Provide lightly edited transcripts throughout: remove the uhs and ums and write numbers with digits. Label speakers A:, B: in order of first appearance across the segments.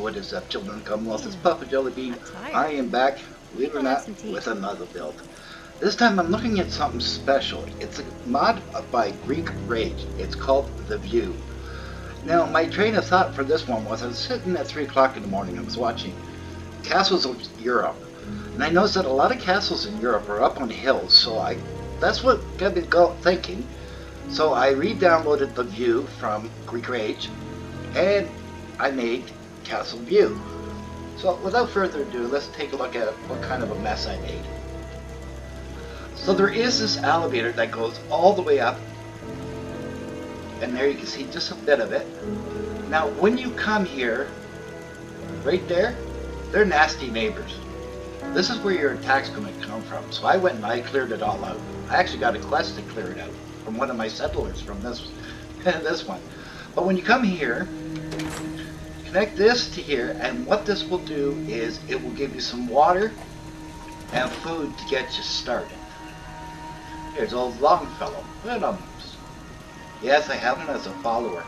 A: What is up, children of the Commonwealth? It's Papa Jellybean. I am back, believe it or not, with another build. This time I'm looking at something special. It's a mod by Greekrage. It's called The View. Now, my train of thought for this one was I was sitting at 3 o'clock in the morning. I was watching Castles of Europe. And I noticed that a lot of castles in Europe are up on hills. So that's what got me thinking. So I re-downloaded The View from Greekrage. And I made Castle View. So without further ado, let's take a look at what kind of a mess I made. So there is this elevator that goes all the way up, and there you can see just a bit of it. Now when you come here, right there, they're nasty neighbors. This is where your attack's going to come from. So I went and I cleared it all out. I actually got a quest to clear it out from one of my settlers from this one. But when you come here, connect this to here, and what this will do is it will give you some water and food to get you started. Here's old Longfellow. Yes, I have him as a follower.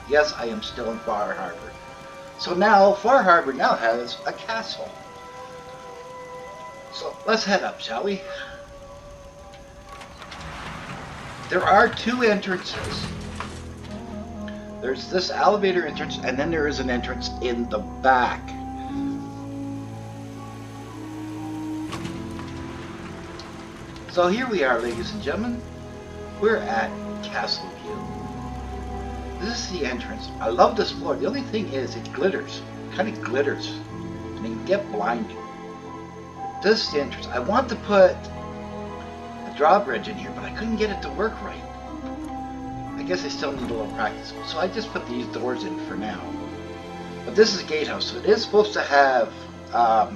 A: Yes, I am still in Far Harbor. So now, Far Harbor now has a castle. So let's head up, shall we? There are two entrances. There's this elevator entrance, and then there is an entrance in the back. So here we are, ladies and gentlemen. We're at Castle View. This is the entrance. I love this floor. The only thing is it glitters. It kind of glitters. And it can get blinding. This is the entrance. I want to put a drawbridge in here, but I couldn't get it to work right. I guess I still need a little practice. So I just put these doors in for now. But this is a gatehouse, so it is supposed to have a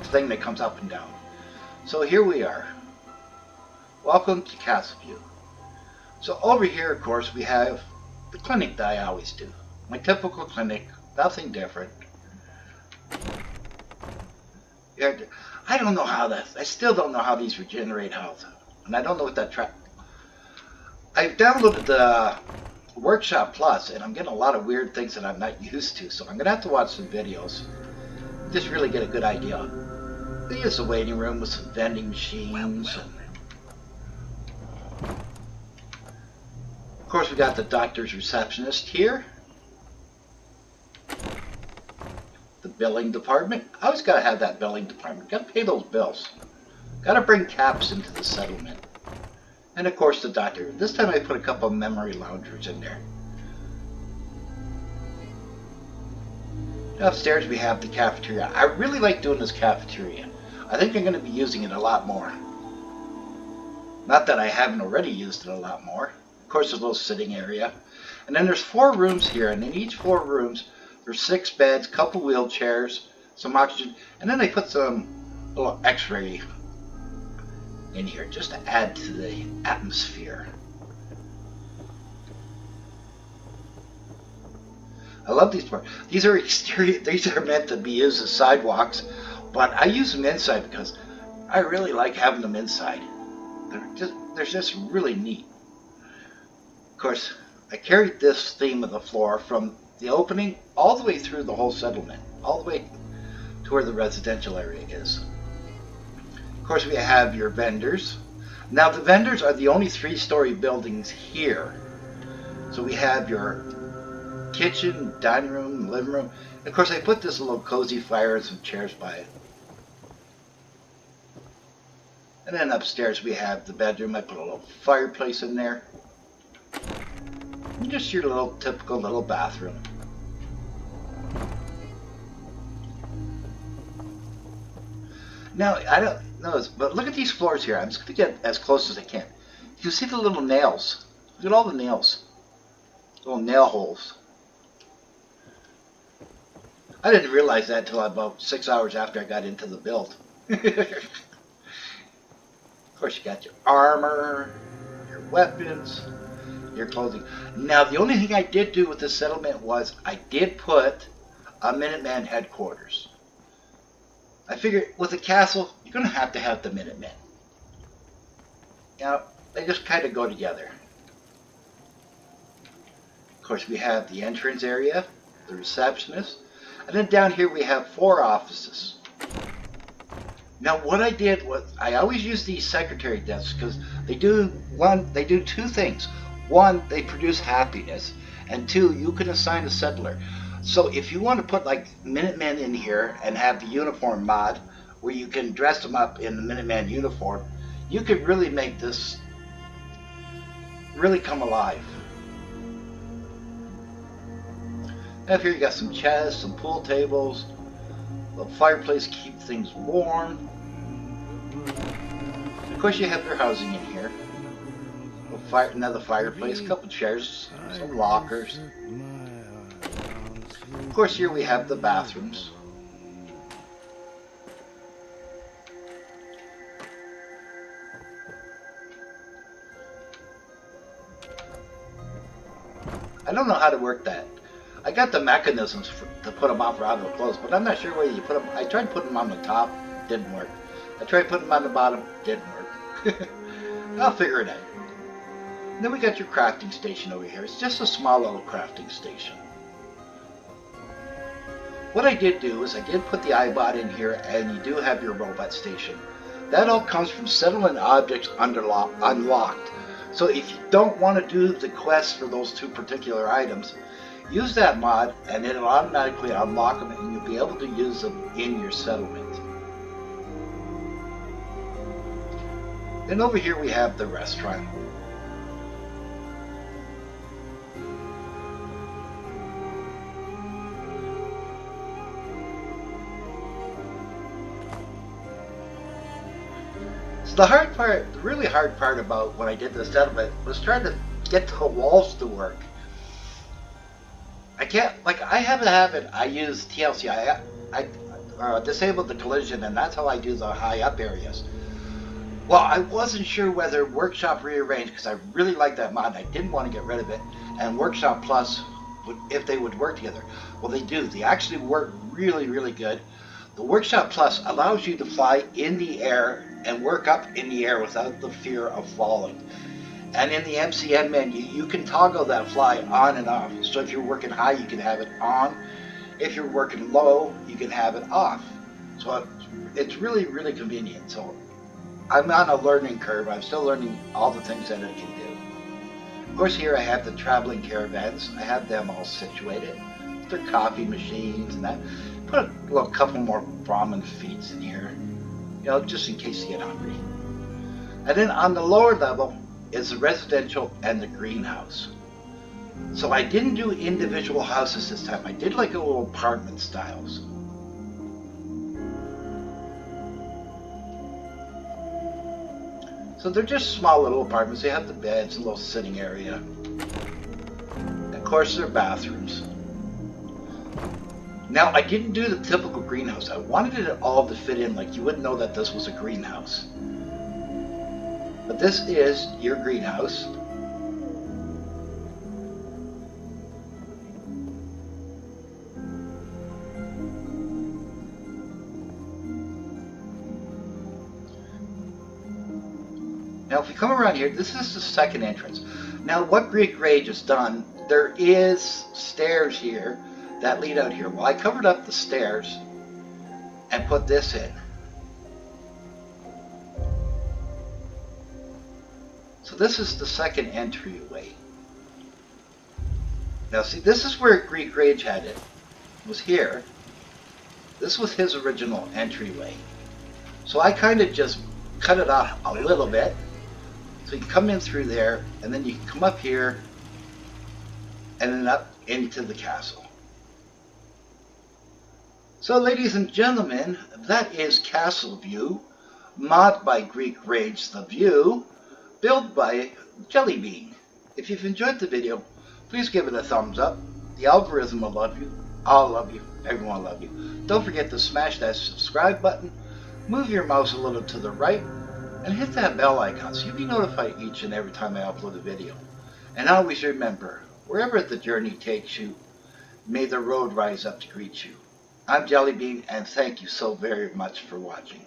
A: thing that comes up and down. So here we are. Welcome to Castle View. So over here, of course, we have the clinic that I always do. My typical clinic, nothing different. I don't know how that, I still don't know how these regenerate health. And I don't know what that trap. I've downloaded the Workshop Plus, and I'm getting a lot of weird things that I'm not used to, so I'm going to have to watch some videos. Just really get a good idea. There's a waiting room with some vending machines. Of course, we got the doctor's receptionist here. The billing department. I always got to have that billing department. Got to pay those bills. Got to bring caps into the settlement. And of course the doctor. This time I put a couple of memory loungers in there. Upstairs we have the cafeteria. I really like doing this cafeteria. I think I'm going to be using it a lot more. Not that I haven't already used it a lot more. Of course there's a little sitting area. And then there's 4 rooms here, and in each 4 rooms there's 6 beds, couple wheelchairs, some oxygen, and then I put some little x-ray in here just to add to the atmosphere. I love these parts. These are exterior. These are meant to be used as sidewalks, but I use them inside because I really like having them inside. They're just really neat. Of course, I carried this theme of the floor from the opening all the way through the whole settlement, all the way to where the residential area is. Of course, we have your vendors. Now, the vendors are the only 3-story buildings here. So we have your kitchen, dining room, living room. And of course, I put this little cozy fire and some chairs by it. And then upstairs, we have the bedroom. I put a little fireplace in there. And just your little typical little bathroom. Now, I don't know this, but look at these floors here. I'm just going to get as close as I can. You see the little nails. Look at all the nails. Little nail holes. I didn't realize that until about 6 hours after I got into the build. Of course, you got your armor, your weapons, your clothing. Now, the only thing I did do with this settlement was I did put a Minuteman headquarters. I figured with a castle, you're going to have the Minutemen. You know, they just kind of go together. Of course, we have the entrance area. the receptionist, and then down here we have 4 offices. Now what I did was, I always use these secretary desks because they do 2 things. 1, they produce happiness, and 2, you can assign a settler. So if you want to put like Minutemen in here and have the uniform mod where you can dress them up in the Minuteman uniform, you could really make this really come alive. Now here you got some chests, some pool tables, a fireplace to keep things warm. Of course you have your housing in here. Another fireplace, a couple chairs, some lockers. Of course here we have the bathrooms. I don't know how to work that. I got the mechanisms to put them on for out of the clothes, but I'm not sure where you put them. I tried putting them on the top, didn't work. I tried putting them on the bottom, didn't work. I'll figure it out. Then we got your crafting station over here. It's just a small little crafting station. What I did do is I did put the iBot in here, and you do have your robot station. That all comes from settling objects unlocked. So if you don't want to do the quest for those 2 particular items, use that mod and it'll automatically unlock them and you'll be able to use them in your settlement. Then over here we have the restaurant. So the hard part, the really hard part about when I did the settlement was trying to get the walls to work. I can't, like, I have a habit, I use TLC, I disabled the collision, and that's how I do the high up areas. Well, I wasn't sure whether Workshop Rearrange, because I really like that mod, I didn't want to get rid of it, and Workshop Plus, if they would work together. Well, they do. They actually work really, really good. The Workshop Plus allows you to fly in the air and work up in the air without the fear of falling. And in the MCN menu, you can toggle that fly on and off. So if you're working high, you can have it on. If you're working low, you can have it off. So it's really, really convenient. So I'm on a learning curve. I'm still learning all the things that it can do. Of course, here I have the traveling caravans. I have them all situated. Their coffee machines and that. Put a little couple more ramen feeds in here, you know, just in case you get hungry. And then on the lower level is the residential and the greenhouse. So I didn't do individual houses this time. I did like a little apartment styles. So they're just small little apartments. They have the beds, a little sitting area. And of course, they're bathrooms. Now, I didn't do the typical greenhouse. I wanted it all to fit in like you wouldn't know that this was a greenhouse. But this is your greenhouse. Now, if we come around here, this is the second entrance. Now, what Greekrage has done, there is stairs here that lead out here. Well, I covered up the stairs and put this in. So this is the second entryway. Now see, this is where Greekrage had it. It was here. This was his original entryway. So I kind of just cut it off a little bit. So you can come in through there, and then you can come up here, and then up into the castle. So ladies and gentlemen, that is Castle View, mod by Greekrage The View, built by Jellybean. If you've enjoyed the video, please give it a thumbs up. The algorithm will love you. I'll love you. Everyone will love you. Don't forget to smash that subscribe button, move your mouse a little to the right, and hit that bell icon so you'll be notified each and every time I upload a video. And always remember, wherever the journey takes you, may the road rise up to greet you. I'm Jellybean, and thank you so very much for watching.